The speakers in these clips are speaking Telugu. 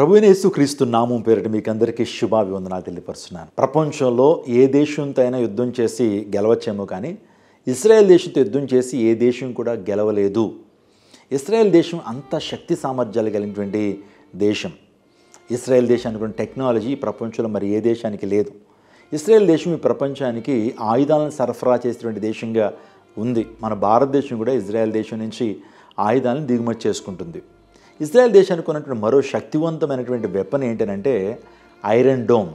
ప్రభువైన యేసుక్రీస్తు నామం పేరిట మీకు అందరికీ శుభాభివందనాలు తెలియపరుస్తున్నాను. ప్రపంచంలో ఏ దేశంతో అయినా యుద్ధం చేసి గెలవచ్చేమో కానీ ఇజ్రాయెల్ దేశంతో యుద్ధం చేసి ఏ దేశం కూడా గెలవలేదు. ఇజ్రాయెల్ దేశం అంత శక్తి సామర్థ్యాలు కలిగినటువంటి దేశం. ఇజ్రాయెల్ దేశానికి ఉన్న టెక్నాలజీ ప్రపంచంలో మరి ఏ దేశానికి లేదు. ఇజ్రాయెల్ దేశం ఈ ప్రపంచానికి ఆయుధాలను సరఫరా చేసేటువంటి దేశంగా ఉంది. మన భారతదేశం కూడా ఇజ్రాయెల్ దేశం నుంచి ఆయుధాలను దిగుమతి చేసుకుంటుంది. ఇజ్రాయెల్ దేశానికి ఉన్నటువంటి మరో శక్తివంతమైనటువంటి వెపన్ ఏంటంటే ఐరన్ డోమ్.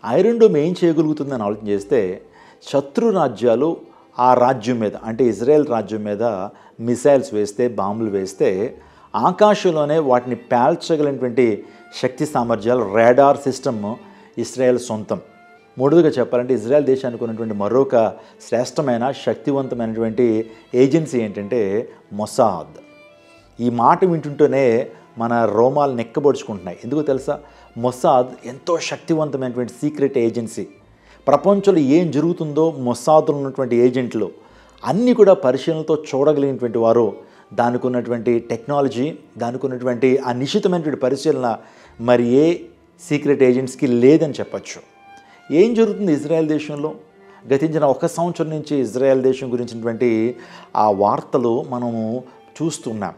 ఐరన్ డోమ్ ఏం చేయగలుగుతుందని ఆలోచన చేస్తే శత్రు రాజ్యాలు ఆ రాజ్యం మీద అంటే ఇజ్రాయెల్ రాజ్యం మీద మిసైల్స్ వేస్తే, బాంబులు వేస్తే ఆకాశంలోనే వాటిని పేల్చగలిగినటువంటి శక్తి సామర్థ్యాలు రాడార్ సిస్టమ్ ఇజ్రాయెల్ సొంతం. మూడవదిగా చెప్పాలంటే ఇజ్రాయెల్ దేశానికి ఉన్నటువంటి మరొక శ్రేష్టమైన శక్తివంతమైనటువంటి ఏజెన్సీ ఏంటంటే మొసాద్. ఈ మాట వింటుంటేనే మన రోమాలు నెక్కబడుచుకుంటున్నాయి. ఎందుకు తెలుసా? మొసాద్ ఎంతో శక్తివంతమైనటువంటి సీక్రెట్ ఏజెన్సీ. ప్రపంచంలో ఏం జరుగుతుందో మొసాద్లో ఉన్నటువంటి ఏజెంట్లు అన్నీ కూడా పరిశీలనతో చూడగలిగినటువంటి వారు. దానికి ఉన్నటువంటి టెక్నాలజీ, దానికి ఉన్నటువంటి ఆ నిశ్చితమైనటువంటి పరిశీలన మరి ఏ సీక్రెట్ ఏజెంట్స్కి లేదని చెప్పచ్చు. ఏం జరుగుతుంది ఇజ్రాయెల్ దేశంలో? గతించిన 1 సంవత్సరం నుంచి ఇజ్రాయెల్ దేశం గురించినటువంటి ఆ వార్తలు మనము చూస్తున్నాం.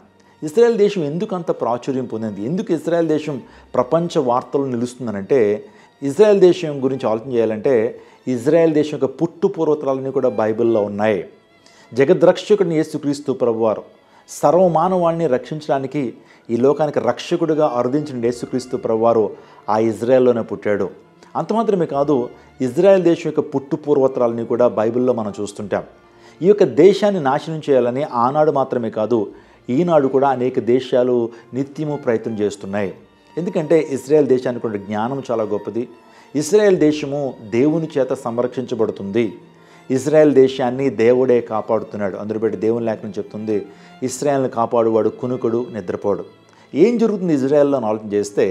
ఇజ్రాయెల్ దేశం ఎందుకు అంత ప్రాచుర్యం పొందింది? ఎందుకు ఇజ్రాయెల్ దేశం ప్రపంచ వార్తలు నిలుస్తుందనంటే ఇజ్రాయెల్ దేశం గురించి ఆలోచన చేయాలంటే ఇజ్రాయెల్ దేశం యొక్క పుట్టుపూర్వతరాలన్నీ కూడా బైబిల్లో ఉన్నాయి. జగద్రక్షకుడిని యేసుక్రీస్తు ప్రభువారు సర్వమానవాళిని రక్షించడానికి ఈ లోకానికి రక్షకుడిగా అరుదించిన యేసుక్రీస్తు ప్రభువారు ఆ ఇజ్రాయెల్లోనే పుట్టాడు. అంత మాత్రమే కాదు, ఇజ్రాయెల్ దేశం యొక్క పుట్టుపూర్వతరాలని కూడా బైబిల్లో మనం చూస్తుంటాం. ఈ యొక్క దేశాన్ని నాశనం చేయాలని ఆనాడు మాత్రమే కాదు ఈనాడు కూడా అనేక దేశాలు నిత్యము ప్రయత్నం చేస్తున్నాయి. ఎందుకంటే ఇజ్రాయెల్ దేశానికి ఉన్న జ్ఞానం చాలా గొప్పది. ఇజ్రాయెల్ దేశము దేవుని చేత సంరక్షించబడుతుంది. ఇజ్రాయెల్ దేశాన్ని దేవుడే కాపాడుతున్నాడు. అందులో బట్టి దేవుని లేఖనం చెప్తుంది, ఇజ్రాయెల్ని కాపాడువాడు కునుకుడు నిద్రపోడు. ఏం జరుగుతుంది ఇజ్రాయెల్లో అని ఆలోచన చేస్తే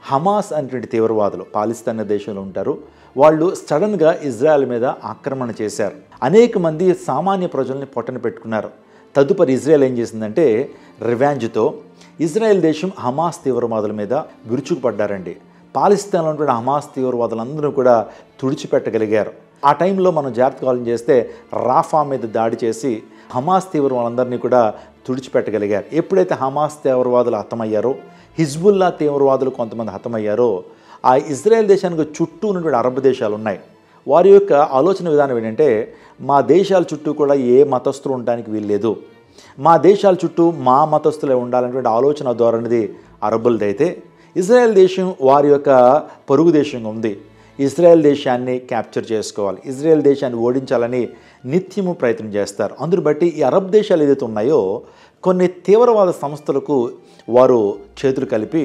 హమాస్ అనేటువంటి తీవ్రవాదులు పాలిస్తాన్ దేశంలో ఉంటారు. వాళ్ళు సడన్గా ఇజ్రాయెల్ మీద ఆక్రమణ చేశారు. అనేక మంది సామాన్య ప్రజల్ని పొట్టన పెట్టుకున్నారు. తదుపరి ఇజ్రాయెల్ ఏం చేసిందంటే రివెంజ్తో ఇజ్రాయెల్ దేశం హమాస్ తీవ్రవాదుల మీద విరుచుకుపడ్డారండి. పాలిస్తాన్లో ఉన్నటువంటి హమాస్ తీవ్రవాదులందరూ కూడా తుడిచిపెట్టగలిగారు. ఆ టైంలో మనం జాగ్రత్తగా ఆలోచన చేస్తే రాఫా మీద దాడి చేసి హమాస్ తీవ్రవాదులందరినీ కూడా తుడిచిపెట్టగలిగారు. ఎప్పుడైతే హమాస్ తీవ్రవాదులు హతమయ్యారో, హిజ్బుల్లా తీవ్రవాదులు కొంతమంది హతమయ్యారో, ఆ ఇజ్రాయెల్ దేశానికి చుట్టూ ఉన్నటువంటి అరబ్ దేశాలు ఉన్నాయి. వారి యొక్క ఆలోచన విధానం ఏంటంటే మా దేశాల చుట్టూ కూడా ఏ మతస్థులు ఉండడానికి వీల్లేదు, మా దేశాల చుట్టూ మా మతస్థులే ఉండాలనేటువంటి ఆలోచన ధోరణిది అరబ్బులది. అయితే ఇజ్రాయెల్ దేశం వారి యొక్క పొరుగు దేశంగా ఉంది. ఇజ్రాయెల్ దేశాన్ని క్యాప్చర్ చేసుకోవాలి, ఇజ్రాయెల్ దేశాన్ని ఓడించాలని నిత్యము ప్రయత్నం చేస్తారు. అందును బట్టి ఈ అరబ్ దేశాలు ఏదైతే ఉన్నాయో కొన్ని తీవ్రవాద సంస్థలకు వారు చేతులు కలిపి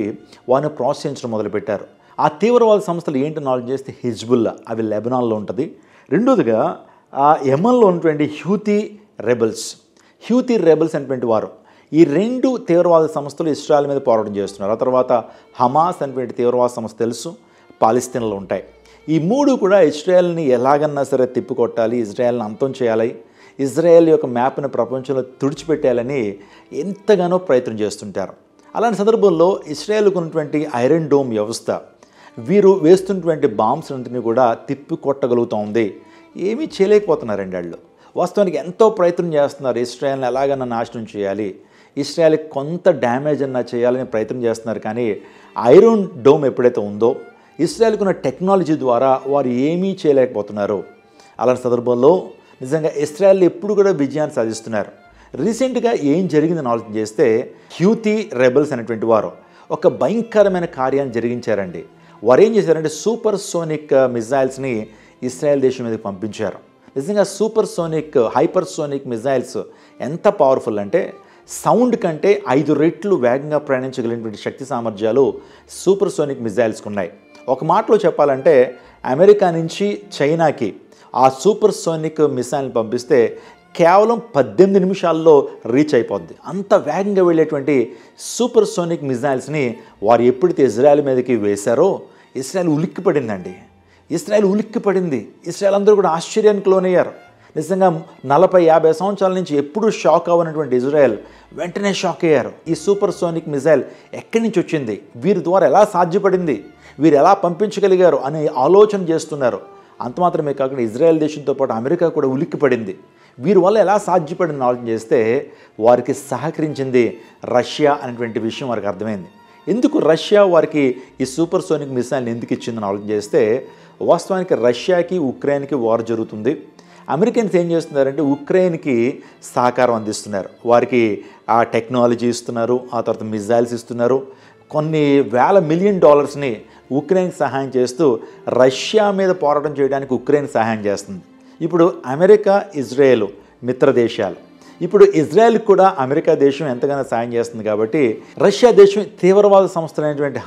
వారిని ప్రోత్సహించడం మొదలుపెట్టారు. ఆ తీవ్రవాద సంస్థలు ఏంటని ఆలోచన చేస్తే హిజ్బుల్లా, అవి లెబనాన్లో ఉంటుంది. రెండోదిగా ఆ యెమెన్లో ఉన్నటువంటి హ్యూతీ రెబల్స్ అనేటువంటి వారు. ఈ 2 తీవ్రవాద సంస్థలు ఇజ్రాయెల్ మీద పోరాటం చేస్తున్నారు. ఆ తర్వాత హమాస్ అనేటువంటి తీవ్రవాద సంస్థ తెలుసు, పాలస్తీన్లో ఉంటాయి. ఈ 3 కూడా ఇజ్రాయెల్ని ఎలాగన్నా సరే తిప్పికొట్టాలి, ఇజ్రాయెల్ని అంతం చేయాలి, ఇజ్రాయెల్ యొక్క మ్యాప్ను ప్రపంచంలో తుడిచిపెట్టాలని ఎంతగానో ప్రయత్నం చేస్తుంటారు. అలాంటి సందర్భంలో ఇజ్రాయెల్కు ఉన్నటువంటి ఐరన్ డోమ్ వ్యవస్థ వీరు వేస్తున్నటువంటి బాంబ్స్ అన్నింటినీ కూడా తిప్పి కొట్టగలుగుతూ ఉంది. ఏమీ చేయలేకపోతున్నారండి వాళ్ళు. వాస్తవానికి ఎంతో ప్రయత్నం చేస్తున్నారు, ఇజ్రాయెల్ని ఎలాగన్నా నాశనం చేయాలి, ఇజ్రాయెల్కి కొంత డ్యామేజ్ అన్నా చేయాలని ప్రయత్నం చేస్తున్నారు. కానీ ఐరన్ డోమ్ ఎప్పుడైతే ఉందో ఇజ్రాయెల్కి ఉన్న టెక్నాలజీ ద్వారా వారు ఏమీ చేయలేకపోతున్నారు. అలాంటి సందర్భంలో నిజంగా ఇజ్రాయెల్ ఎప్పుడు కూడా విజయాన్ని సాధిస్తున్నారు. రీసెంట్గా ఏం జరిగిందని ఆలోచన చేస్తే హ్యూతీ రెబల్స్ అనేటువంటి వారు ఒక భయంకరమైన కార్యాన్ని జరిగించారండి. వారు ఏం చేశారంటే సూపర్ సోనిక్ మిజైల్స్ని ఇజ్రాయెల్ దేశం మీదకి పంపించారు. నిజంగా హైపర్ సోనిక్ మిజైల్స్ ఎంత పవర్ఫుల్ అంటే సౌండ్ కంటే 5 రెట్లు వేగంగా ప్రయాణించగలిగినటువంటి శక్తి సామర్థ్యాలు సూపర్ సోనిక్ మిజైల్స్కి ఉన్నాయి. ఒక మాటలో చెప్పాలంటే అమెరికా నుంచి చైనాకి ఆ సూపర్ సోనిక్ మిసైల్ని పంపిస్తే కేవలం 18 నిమిషాల్లో రీచ్ అయిపోద్ది. అంత వేగంగా వెళ్ళేటువంటి సూపర్ సోనిక్ మిజైల్స్ని వారు ఎప్పుడైతే ఇజ్రాయెల్ మీదకి వేశారో ఇజ్రాయెల్ ఉలిక్కిపడిందండి. ఇజ్రాయెల్ అందరూ కూడా ఆశ్చర్యానికి లోనయ్యారు. నిజంగా 40-50 సంవత్సరాల నుంచి ఎప్పుడూ షాక్ అవ్వనటువంటి ఇజ్రాయెల్ వెంటనే షాక్ అయ్యారు. ఈ సూపర్ సోనిక్ మిజైల్ ఎక్కడి నుంచి వచ్చింది, వీరి ద్వారా ఎలా సాధ్యపడింది, వీరు ఎలా పంపించగలిగారు అనే ఆలోచన చేస్తున్నారు. అంత మాత్రమే కాకుండా ఇజ్రాయెల్ దేశంతో పాటు అమెరికా కూడా ఉలిక్కిపడింది. వీరి వల్ల ఎలా సాధ్యపడింది ఆలోచన చేస్తే వారికి సహకరించింది రష్యా అనేటువంటి విషయం వారికి అర్థమైంది. ఎందుకు రష్యా వారికి ఈ సూపర్ సోనిక్ మిసైల్ని ఎందుకు ఇచ్చిందని ఆలోచన చేస్తే వాస్తవానికి రష్యాకి ఉక్రెయిన్కి వార్ జరుగుతుంది. అమెరికన్స్ ఏం చేస్తున్నారంటే ఉక్రెయిన్కి సహకారం అందిస్తున్నారు. వారికి ఆ టెక్నాలజీ ఇస్తున్నారు, ఆ తర్వాత మిజైల్స్ ఇస్తున్నారు. కొన్ని వేల మిలియన్ డాలర్స్ని ఉక్రెయిన్కి సహాయం చేస్తూ రష్యా మీద పోరాటం చేయడానికి ఉక్రెయిన్ సహాయం చేస్తుంది. ఇప్పుడు అమెరికా ఇజ్రాయెల్ మిత్ర దేశాలు. ఇప్పుడు ఇజ్రాయెల్కి కూడా అమెరికా దేశం ఎంతగానో సాయం చేస్తుంది కాబట్టి రష్యా దేశం తీవ్రవాద సంస్థలైనటువంటి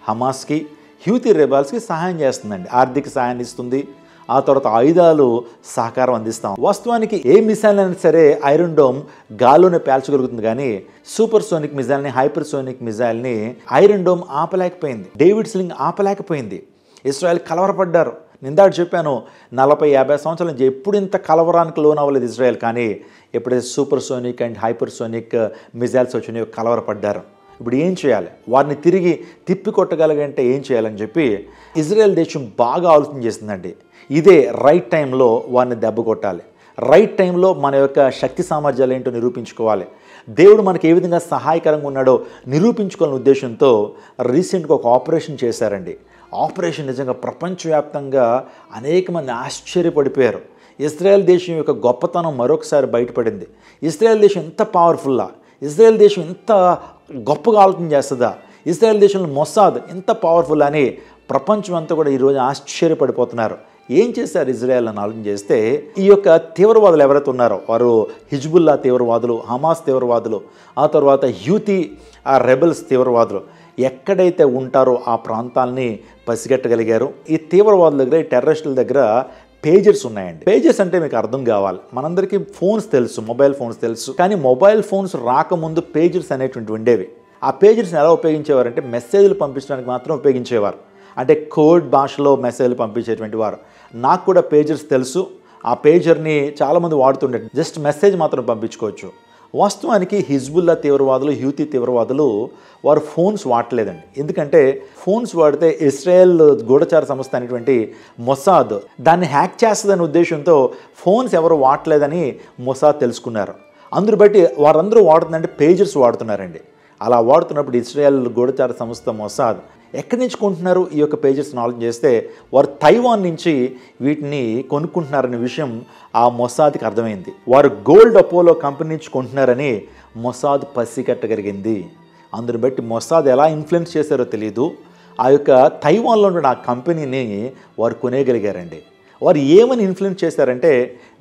హమాస్కి హ్యూతీ రెబల్స్కి సహాయం చేస్తుందండి. ఆర్థిక సహాయాన్ని ఇస్తుంది, ఆ తర్వాత ఆయుధాలు సహకారం అందిస్తాం. వాస్తవానికి ఏ మిసైల్ అయినా సరే ఐరన్ డోమ్ గాల్లోనే పేల్చగలుగుతుంది, కానీ సూపర్ సోనిక్ మిజైల్ని, హైపర్ సోనిక్ మిజైల్ని ఐరన్ డోమ్ ఆపలేకపోయింది, డేవిడ్ స్లింగ్ ఆపలేకపోయింది. ఇజ్రాయెల్ కలవరపడ్డారు. నిందాడు చెప్పాను, 40-50 సంవత్సరాల నుంచి ఎప్పుడు ఇంత కలవరానికి లోనవ్వలేదు ఇజ్రాయెల్. కానీ ఎప్పుడైతే super sonic and hyper sonic missiles వచ్చినాయో కలవరపడ్డారు. ఇప్పుడు ఏం చేయాలి, వారిని తిరిగి తిప్పికొట్టగలగంటే ఏం చేయాలని చెప్పి ఇజ్రాయెల్ దేశం బాగా ఆలోచన చేసిందండి. ఇదే రైట్ టైంలో వారిని దెబ్బ కొట్టాలి, రైట్ టైంలో మన యొక్క శక్తి సామర్థ్యాలు ఏంటో నిరూపించుకోవాలి, దేవుడు మనకి ఏ విధంగా సహాయకరంగా ఉన్నాడో నిరూపించుకోవాలనే ఉద్దేశంతో రీసెంట్గా ఒక ఆపరేషన్ చేశారండి. ఆపరేషన్ నిజంగా ప్రపంచవ్యాప్తంగా అనేక మంది ఆశ్చర్యపడిపోయారు. ఇజ్రాయెల్ దేశం యొక్క గొప్పతనం మరొకసారి బయటపడింది. ఇజ్రాయెల్ దేశం ఎంత పవర్ఫుల్లా, ఇజ్రాయెల్ దేశం ఎంత గొప్పగా ఆలోచన చేస్తుందా, ఇజ్రాయెల్ దేశంలో మొసాద్ ఎంత పవర్ఫుల్ అని ప్రపంచం అంతా కూడా ఈరోజు ఆశ్చర్యపడిపోతున్నారు. ఏం చేశారు ఇజ్రాయెల్ అని ఆలోచన చేస్తే ఈ యొక్క తీవ్రవాదులు ఎవరైతే ఉన్నారో వారు హిజ్బుల్లా తీవ్రవాదులు, హమాస్ తీవ్రవాదులు, ఆ తర్వాత హ్యూతీ రెబల్స్ తీవ్రవాదులు ఎక్కడైతే ఉంటారో ఆ ప్రాంతాలని పసిగట్టగలిగారు. ఈ తీవ్రవాదుల దగ్గర, ఈ టెర్రరిస్టుల దగ్గర పేజర్స్ ఉన్నాయండి. పేజర్స్ అంటే మీకు అర్థం కావాలి, మనందరికీ ఫోన్స్ తెలుసు, మొబైల్ ఫోన్స్ తెలుసు, కానీ మొబైల్ ఫోన్స్ రాకముందు పేజర్స్ అనేటువంటి ఉండేవి. ఆ పేజర్స్ని ఎలా ఉపయోగించేవారంటే మెసేజ్లు పంపించడానికి మాత్రం ఉపయోగించేవారు. అంటే కోడ్ భాషలో మెసేజ్లు పంపించేటువంటి వారు. నాకు కూడా పేజర్స్ తెలుసు. ఆ పేజర్ని చాలామంది వాడుతుండే, జస్ట్ మెసేజ్ మాత్రం పంపించుకోవచ్చు. వాస్తవానికి హిజ్బుల్లా తీవ్రవాదులు, హ్యూతీ తీవ్రవాదులు వారు ఫోన్స్ వాడలేదండి. ఎందుకంటే ఫోన్స్ వాడితే ఇజ్రాయెల్ గూఢచార సంస్థ అనేటువంటి మొసాద్ దాన్ని హ్యాక్ చేస్తుందనే ఉద్దేశంతో ఫోన్స్ ఎవరు వాడలేదని మొసాద్ తెలుసుకున్నారు. అందును బట్టి వారందరూ వాడుతుందంటే పేజర్స్ వాడుతున్నారండి. అలా వాడుతున్నప్పుడు ఇజ్రాయెల్ గూఢచార సంస్థ మొసాద్ ఎక్కడి నుంచి కొంటున్నారు ఈ యొక్క పేజెస్ని ఆలోచన చేస్తే వారు తైవాన్ నుంచి వీటిని కొనుక్కుంటున్నారనే విషయం ఆ మొసాద్కి అర్థమైంది. వారు గోల్డ్ అపోలో కంపెనీ నుంచి కొంటున్నారని మొసాద్ పసిగట్టగలిగింది. అందుని బట్టి మొసాద్ ఎలా ఇన్ఫ్లుయెన్స్ చేశారో తెలియదు, ఆ యొక్క తైవాన్లో ఉన్న ఆ కంపెనీని వారు కొనేయగలిగారండి. వారు ఏమని ఇన్ఫ్లుయెన్స్ చేశారంటే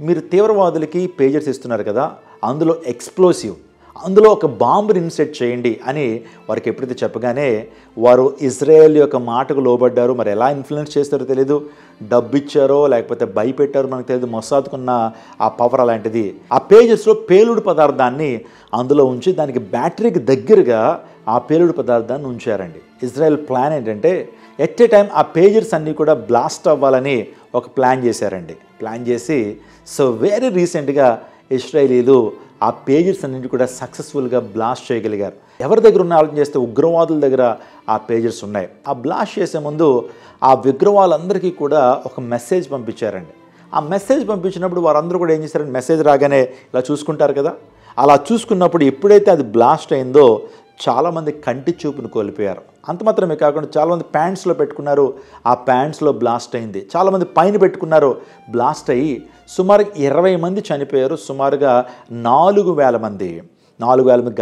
మీరు తీవ్రవాదులకి పేజెస్ ఇస్తున్నారు కదా, అందులో ఎక్స్ప్లోసివ్, అందులో ఒక బాంబుని ఇన్సెట్ చేయండి అని వారికి ఎప్పుడైతే చెప్పగానే వారు ఇజ్రాయెల్ యొక్క మాటకు లోబడ్డారు. మరి ఎలా ఇన్ఫ్లుయెన్స్ చేస్తారో తెలియదు, డబ్బు ఇచ్చారో లేకపోతే భయపెట్టారో మనకు తెలియదు. మొసాద్కున్న ఆ పవర్ అలాంటిది. ఆ పేజెస్లో పేలుడు పదార్థాన్ని అందులో ఉంచి దానికి బ్యాటరీకి దగ్గరగా ఆ పేలుడు పదార్థాన్ని ఉంచారండి. ఇజ్రాయెల్ ప్లాన్ ఏంటంటే ఎట్ ఏ టైం ఆ పేజర్స్ అన్నీ కూడా బ్లాస్ట్ అవ్వాలని ఒక ప్లాన్ చేశారండి. ప్లాన్ చేసి సో వెరీ రీసెంట్గా ఇజ్రాయేలీలు ఆ పేజెస్ అన్నింటి కూడా సక్సెస్ఫుల్గా బ్లాస్ట్ చేయగలిగారు. ఎవరి దగ్గర ఉన్న ఆలోచన చేస్తే ఉగ్రవాదుల దగ్గర ఆ పేజెస్ ఉన్నాయి. ఆ బ్లాస్ట్ చేసే ముందు ఆ ఉగ్రవాదులందరికీ కూడా ఒక మెసేజ్ పంపించారండి. ఆ మెసేజ్ పంపించినప్పుడు వారందరూ కూడా ఏం చేశారంటే మెసేజ్ రాగానే ఇలా చూసుకుంటారు కదా, అలా చూసుకున్నప్పుడు ఎప్పుడైతే అది బ్లాస్ట్ అయిందో చాలామంది కంటి చూపును కోల్పోయారు. అంత మాత్రమే కాకుండా చాలామంది ప్యాంట్స్లో పెట్టుకున్నారు, ఆ ప్యాంట్స్లో బ్లాస్ట్ అయింది. చాలామంది పైన పెట్టుకున్నారు, బ్లాస్ట్ అయ్యి సుమారు 20 మంది చనిపోయారు. సుమారుగా 4,000 మంది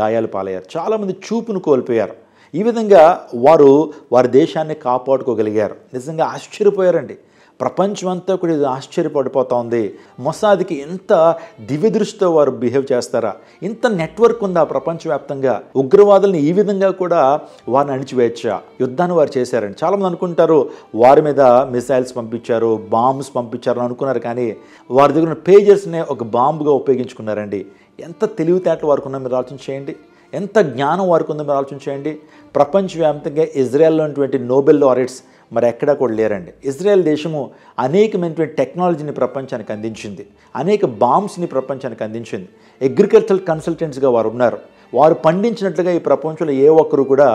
గాయాలు పాలయ్యారు. చాలామంది చూపును కోల్పోయారు. ఈ విధంగా వారి దేశాన్ని కాపాడుకోగలిగారు. నిజంగా ఆశ్చర్యపోయారండి. ప్రపంచం అంతా కూడా ఇది ఆశ్చర్యపడిపోతూ ఉంది. మొసాద్కి ఎంత దివ్య దృష్టితో వారు బిహేవ్ చేస్తారా, ఇంత నెట్వర్క్ ఉందా ప్రపంచవ్యాప్తంగా, ఉగ్రవాదుల్ని ఈ విధంగా కూడా వారిని అణిచివేయచ్చా, యుద్ధాన్ని వారు చేశారండి. చాలామంది అనుకుంటారు వారి మీద మిసైల్స్ పంపించారు, బాంబ్స్ పంపించారు అని అనుకున్నారు, కానీ వారి దగ్గర ఉన్న పేజర్స్నే ఒక బాంబుగా ఉపయోగించుకున్నారండి. ఎంత తెలివితేటలు వారికి ఉందో మీరు ఆలోచన చేయండి, ఎంత జ్ఞానం వారికి ఉందో మీరు ఆలోచన చేయండి. ప్రపంచవ్యాప్తంగా ఇజ్రాయెల్లో ఉన్నటువంటి నోబెల్ లారెట్స్ మరి ఎక్కడా కూడా లేరండి. ఇజ్రాయెల్ దేశము అనేకమైనటువంటి టెక్నాలజీని ప్రపంచానికి అందించింది, అనేక బాంబ్స్ని ప్రపంచానికి అందించింది. అగ్రికల్చరల్ కన్సల్టెంట్స్గా వారు ఉన్నారు. వారు పండించినట్లుగా ఈ ప్రపంచంలో ఏ ఒక్కరు కూడా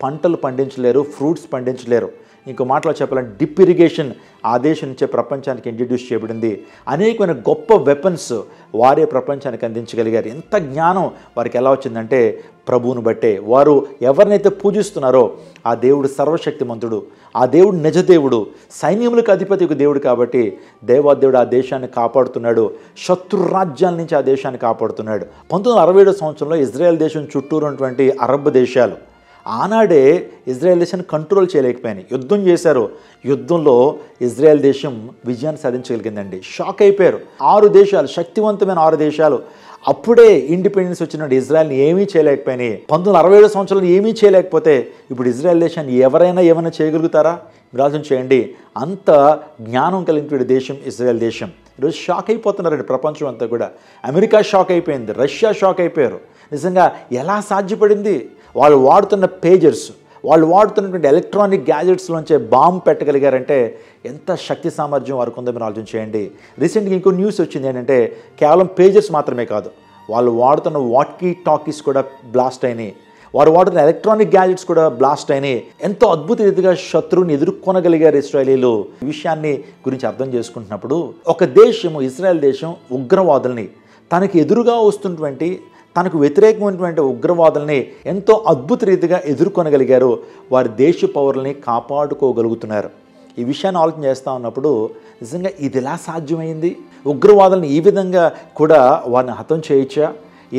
పంటలు పండించలేరు, ఫ్రూట్స్ పండించలేరు. ఇంకో మాటలో చెప్పాలంటే డ్రిప్ ఇరిగేషన్ ఆ దేశం నుంచే ప్రపంచానికి ఇంట్రడ్యూస్ చేయబడింది. అనేకమైన గొప్ప వెపన్స్ వారే ప్రపంచానికి అందించగలిగారు. ఎంత జ్ఞానం వారికి ఎలా వచ్చిందంటే ప్రభువును బట్టే. వారు ఎవరినైతే పూజిస్తున్నారో ఆ దేవుడు సర్వశక్తిమంతుడు, ఆ దేవుడు నిజదేవుడు, సైన్యములకు అధిపతి దేవుడు కాబట్టి దేవాదేవుడు ఆ దేశాన్ని కాపాడుతున్నాడు, శత్రు రాజ్యాల నుంచి ఆ దేశాన్ని కాపాడుతున్నాడు. 1967 సంవత్సరంలో ఇజ్రాయెల్ దేశం చుట్టూరు ఉన్నటువంటి అరబ్ దేశాలు ఆనాడే ఇజ్రాయెల్ దేశాన్ని కంట్రోల్ చేయలేకపోయినాయి. యుద్ధం చేశారు. యుద్ధంలో ఇజ్రాయెల్ దేశం విజయాన్ని సాధించగలిగిందండి. షాక్ అయిపోయారు. 6 దేశాలు, శక్తివంతమైన 6 దేశాలు అప్పుడే ఇండిపెండెన్స్ వచ్చిన ఇజ్రాయెల్ని ఏమీ చేయలేకపోయినాయి. 1967 సంవత్సరంలో ఏమీ చేయలేకపోతే ఇప్పుడు ఇజ్రాయెల్ దేశాన్ని ఎవరైనా ఏమైనా చేయగలుగుతారా? మీరు ఆలోచన చేయండి. అంత జ్ఞానం కలిగినటువంటి దేశం ఇజ్రాయెల్ దేశం. ఈరోజు షాక్ అయిపోతున్నారండి ప్రపంచం అంతా కూడా. అమెరికా షాక్ అయిపోయింది, రష్యా షాక్ అయిపోయారు. నిజంగా ఎలా సాధ్యపడింది? వాళ్ళు వాడుతున్న పేజర్స్, వాళ్ళు వాడుతున్నటువంటి ఎలక్ట్రానిక్ గ్యాజెట్స్లోంచే బాంబు పెట్టగలిగారంటే ఎంత శక్తి సామర్థ్యం వారికి ఉందో మీరు ఆలోచన చేయండి. రీసెంట్గా ఇంకో న్యూస్ వచ్చింది ఏంటంటే కేవలం పేజర్స్ మాత్రమే కాదు, వాళ్ళు వాడుతున్న వాకీ టాకీస్ కూడా బ్లాస్ట్ అయినాయి, వారు వాడుతున్న ఎలక్ట్రానిక్ గ్యాజెట్స్ కూడా బ్లాస్ట్ అయినాయి. ఎంతో అద్భుత రీతిగా శత్రువుని ఎదుర్కొనగలిగారు ఇశ్రాయేలీలు. ఈ విషయాన్ని గురించి అర్థం చేసుకుంటున్నప్పుడు ఒక దేశము, ఇజ్రాయెల్ దేశం ఉగ్రవాదుల్ని, తనకి ఎదురుగా వస్తున్నటువంటి తనకు వ్యతిరేకమైనటువంటి ఉగ్రవాదుల్ని ఎంతో అద్భుత రీతిగా ఎదుర్కొనగలిగారు. వారి దేశ పౌరుల్ని కాపాడుకోగలుగుతున్నారు. ఈ విషయాన్ని ఆలోచన చేస్తూ ఉన్నప్పుడు నిజంగా ఇది ఎలా సాధ్యమైంది? ఉగ్రవాదులను ఈ విధంగా కూడా వారిని హతం చేయొచ్చా?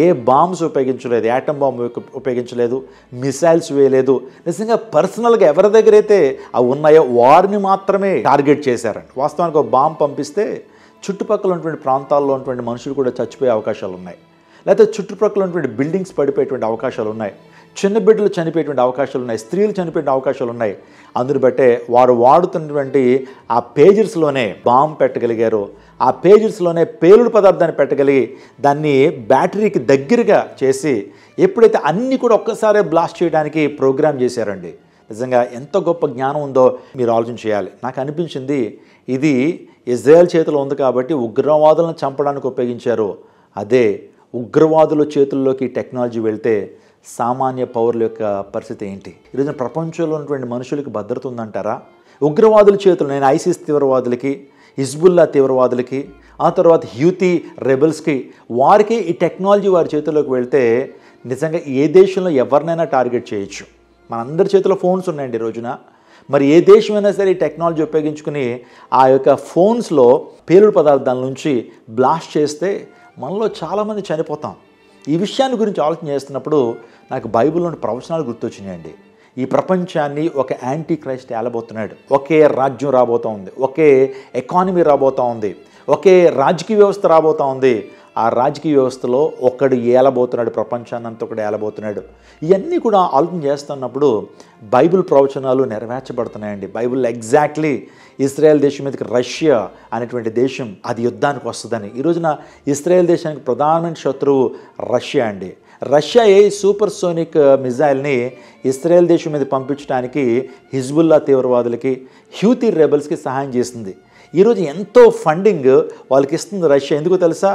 ఏ బాంబ్స్ ఉపయోగించలేదు, యాటమ్ బాంబ్ ఉపయోగించలేదు, మిసైల్స్ వేయలేదు. నిజంగా పర్సనల్గా ఎవరి దగ్గర అయితే అవి ఉన్నాయో వారిని మాత్రమే టార్గెట్ చేశారండి. వాస్తవానికి ఒక బాంబు పంపిస్తే చుట్టుపక్కల ఉన్నటువంటి ప్రాంతాల్లో ఉన్నటువంటి మనుషులు కూడా చచ్చిపోయే అవకాశాలు ఉన్నాయి, లేకపోతే చుట్టుపక్కల ఉన్నటువంటి బిల్డింగ్స్ పడిపోయేటువంటి అవకాశాలు ఉన్నాయి, చిన్న బిడ్డలు చనిపోయేటువంటి అవకాశాలు ఉన్నాయి, స్త్రీలు చనిపోయే అవకాశాలు ఉన్నాయి. అందుని బట్టే వారు వాడుతున్నటువంటి ఆ పేజర్స్లోనే బాంబు పెట్టగలిగారు. ఆ పేజర్స్లోనే పేలుడు పదార్థాన్ని పెట్టగలిగి దాన్ని బ్యాటరీకి దగ్గరగా చేసి ఎప్పుడైతే అన్నీ కూడా ఒక్కసారే బ్లాస్ట్ చేయడానికి ప్రోగ్రామ్ చేశారండి. నిజంగా ఎంత గొప్ప జ్ఞానం ఉందో మీరు ఆలోచన చేయాలి. నాకు అనిపించింది ఇది ఇజ్రాయెల్ చేతిలో ఉంది కాబట్టి ఉగ్రవాదులను చంపడానికి ఉపయోగించారు. అదే ఉగ్రవాదుల చేతుల్లోకి టెక్నాలజీ వెళ్తే సామాన్య పౌరుల యొక్క పరిస్థితి ఏంటి? ఈరోజు ప్రపంచంలో ఉన్నటువంటి మనుషులకి భద్రత ఉందంటారా? ఉగ్రవాదుల చేతులు, నేను ఐసిస్ తీవ్రవాదులకి, హిజ్బుల్లా తీవ్రవాదులకి, ఆ తర్వాత హ్యూతీ రెబెల్స్కి, వారికి ఈ టెక్నాలజీ వారి చేతుల్లోకి వెళ్తే నిజంగా ఏ దేశంలో ఎవరినైనా టార్గెట్ చేయొచ్చు. మనందరి చేతిలో ఫోన్స్ ఉన్నాయండి ఈ రోజున. మరి ఏ దేశమైనా సరే ఈ టెక్నాలజీ ఉపయోగించుకుని ఆ యొక్క ఫోన్స్లో పేలుడు పదార్థాల నుంచి బ్లాస్ట్ చేస్తే మనలో చాలామంది చనిపోతాం. ఈ విషయాన్ని గురించి ఆలోచన చేస్తున్నప్పుడు నాకు బైబిల్లోని ప్రవచనాలు గుర్తొచ్చినాయండి. ఈ ప్రపంచాన్ని ఒక యాంటీ క్రైస్ట్ ఏలబోతున్నాడు. ఒకే రాజ్యం రాబోతూ ఉంది, ఒకే ఎకానమీ రాబోతూ ఉంది, ఒకే రాజకీయ వ్యవస్థ రాబోతూ ఉంది. ఆ రాజకీయ వ్యవస్థలో ఒకడు ఏలబోతున్నాడు, ప్రపంచాన్ని అంతా ఒకడు ఏలబోతున్నాడు. ఇవన్నీ కూడా ఆలోచన చేస్తున్నప్పుడు బైబిల్ ప్రవచనాలు నెరవేర్చబడుతున్నాయండి. బైబిల్ ఎగ్జాక్ట్లీ ఇజ్రాయెల్ దేశం మీదకి రష్యా అనేటువంటి దేశం అది యుద్ధానికి వస్తుందని. ఈ రోజున ఇజ్రాయెల్ దేశానికి ప్రధానమైన శత్రువు రష్యా అండి. రష్యా ఏ సూపర్ సోనిక్ మిజైల్ని ఇజ్రాయెల్ దేశం మీద పంపించడానికి హిజ్బుల్లా తీవ్రవాదులకి, హ్యూతీ రెబెల్స్కి సహాయం చేసింది. ఈరోజు ఎంతో ఫండింగ్ వాళ్ళకి ఇస్తుంది రష్యా. ఎందుకు తెలుసా?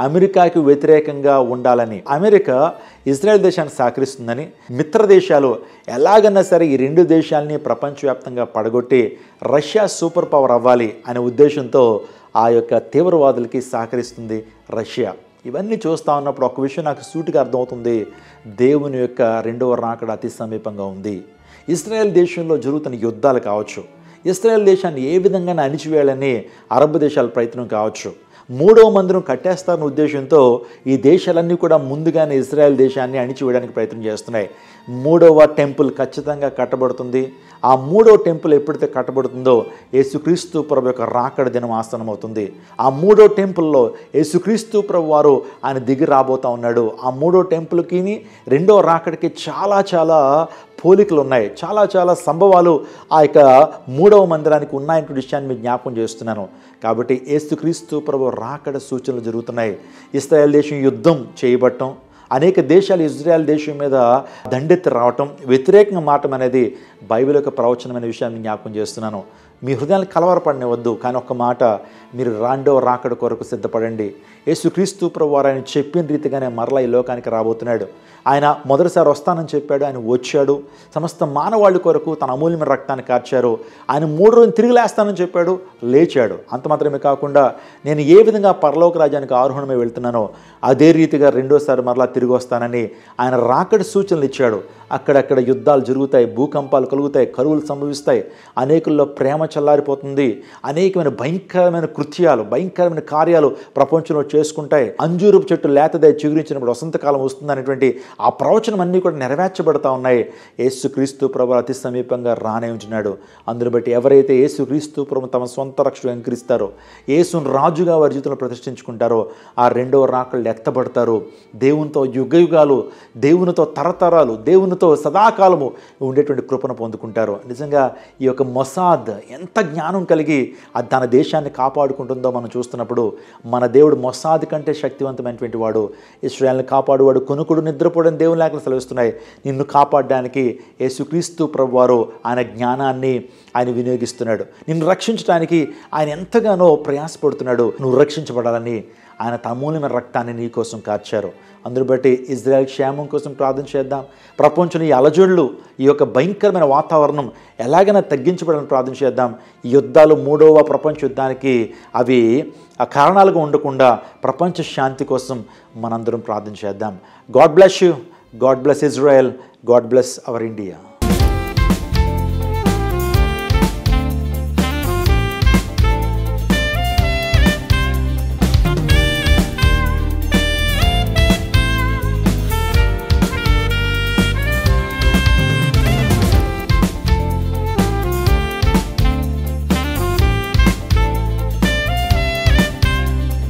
అమెరికాకి వ్యతిరేకంగా ఉండాలని. అమెరికా ఇజ్రాయెల్ దేశాన్ని సహకరిస్తుందని, మిత్ర దేశాలు ఎలాగన్నా సరే ఈ రెండు దేశాలని ప్రపంచవ్యాప్తంగా పడగొట్టి రష్యా సూపర్ పవర్ అవ్వాలి అనే ఉద్దేశంతో ఆ యొక్క తీవ్రవాదులకి సహకరిస్తుంది రష్యా. ఇవన్నీ చూస్తూ ఉన్నప్పుడు ఒక విషయం నాకు సూటిగా అర్థమవుతుంది. దేవుని యొక్క రెండవ రాకడ అతి సమీపంగా ఉంది. ఇజ్రాయెల్ దేశంలో జరుగుతున్న యుద్ధాలు కావచ్చు, ఇజ్రాయెల్ దేశాన్ని ఏ విధంగా అణిచివేయాలని అరబ్ దేశాల ప్రయత్నం కావచ్చు, మూడవ మందిరం కట్టేస్తారన్న ఉద్దేశంతో ఈ దేశాలన్నీ కూడా ముందుగానే ఇజ్రాయెల్ దేశాన్ని అణిచివేయడానికి ప్రయత్నం చేస్తున్నాయి. మూడవ టెంపుల్ ఖచ్చితంగా కట్టబడుతుంది. ఆ మూడవ టెంపుల్ ఎప్పుడైతే కట్టబడుతుందో యేసుక్రీస్తు ప్రభు యొక్క రాకడ దినం ఆసన్నమవుతుంది. ఆ మూడో టెంపుల్లో యేసుక్రీస్తు ప్రభు వారు ఆయన దిగి రాబోతూ ఉన్నాడు. ఆ మూడో టెంపుల్కి రెండో రాకడికి చాలా పోలికలు ఉన్నాయి, చాలా సంభవాలు ఆ యొక్క మూడవ మందిరానికి ఉన్నాయనే విషయాన్ని మీకు జ్ఞాపకం చేస్తున్నాను. కాబట్టి యేసుక్రీస్తు ప్రభు రాకడ సూచనలు జరుగుతున్నాయి. ఇశ్రాయేల్ దేశం యుద్ధం చేయబట్టం, అనేక దేశాలు ఇజ్రాయెల్ దేశం మీద దండెత్తి రావటం, వ్యతిరేకంగా మారటం అనేది బైబిల్ యొక్క ప్రవచనమైన విషయాన్ని జ్ఞాపకం చేస్తున్నాను. మీ హృదయాన్ని కలవరపడనివద్దు, కానీ ఒక్క మాట, మీరు రెండవ రాకడ కొరకు సిద్ధపడండి. యేసుక్రీస్తు ప్రభువారు ఆయన చెప్పిన రీతిగానే మరలా ఈ లోకానికి రాబోతున్నాడు. ఆయన మొదటిసారి వస్తానని చెప్పాడు, ఆయన వచ్చాడు. సమస్త మానవాళి కొరకు తన అమూల్యమైన రక్తాన్ని కార్చారు. ఆయన 3 రోజులు తిరిగి లేస్తానని చెప్పాడు, లేచాడు. అంత మాత్రమే కాకుండా నేను ఏ విధంగా పరలోక రాజ్యానికి ఆరోహణమై వెళ్తున్నానో అదే రీతిగా రెండోసారి మరలా తిరిగి వస్తానని ఆయన రాకడ సూచనలు ఇచ్చాడు. అక్కడక్కడ యుద్ధాలు జరుగుతాయి, భూకంపాలు కలుగుతాయి, కరువులు సంభవిస్తాయి, అనేకుల్లో ప్రేమ చల్లారిపోతుంది, అనేకమైన భయంకరమైన కృత్యాలు, భయంకరమైన కార్యాలు ప్రపంచంలో చేసుకుంటాయి. అంజూరపు చెట్టు లేతదై చిగురించినప్పుడు వసంతకాలం వస్తుందనేటువంటి ఆ ప్రవచనం అన్నీ కూడా నెరవేర్చబడతా ఉన్నాయి. యేసుక్రీస్తు ప్రభు అతి సమీపంగా రానే ఉంటున్నాడు. అందుని బట్టి ఎవరైతే యేసుక్రీస్తు ప్రభు తమ సొంత రక్షణ అంకరిస్తారో, యేసును రాజుగా వారి జీవితంలో ప్రతిష్ఠించుకుంటారో ఆ రెండవ రాకళ్ళు ఎత్తబడతారు. దేవునితో యుగయుగాలు, దేవునితో తరతరాలు, దేవునితో సదాకాలము ఉండేటువంటి కృపను పొందుకుంటారు. నిజంగా ఈ యొక్క మొసాద్ ఎంత జ్ఞానం కలిగి అది తన దేశాన్ని కాపాడుకుంటుందో మనం చూస్తున్నప్పుడు, మన దేవుడు మొసాద్ కంటే శక్తివంతమైనటువంటి వాడు. ఇశ్రాయేలుని కాపాడువాడు కొనుకుడు నిద్రపోవడం దేవుని లేఖలు సెలవిస్తున్నాయి. నిన్ను కాపాడడానికి యేసుక్రీస్తు ప్రభువారు ఆయన జ్ఞానాన్ని ఆయన వినియోగిస్తున్నాడు. నిన్ను రక్షించడానికి ఆయన ఎంతగానో ప్రయాసపడుతున్నాడు. నువ్వు రక్షించబడాలని ఆయన తన అమూల్యమైన రక్తాన్ని నీ కోసం కార్చారు. అందును బట్టి ఇజ్రాయెల్ క్షేమం కోసం ప్రార్థన చేద్దాం. ప్రపంచంలో ఈ అలజడులు, ఈ యొక్క భయంకరమైన వాతావరణం ఎలాగైనా తగ్గించబడాలని ప్రార్థన చేద్దాం. ఈ యుద్ధాలు 3వ ప్రపంచ యుద్ధానికి అవి కారణాలుగా ఉండకుండా ప్రపంచ శాంతి కోసం మనందరం ప్రార్థన చేద్దాం. God bless you. God bless Israel. God bless our India.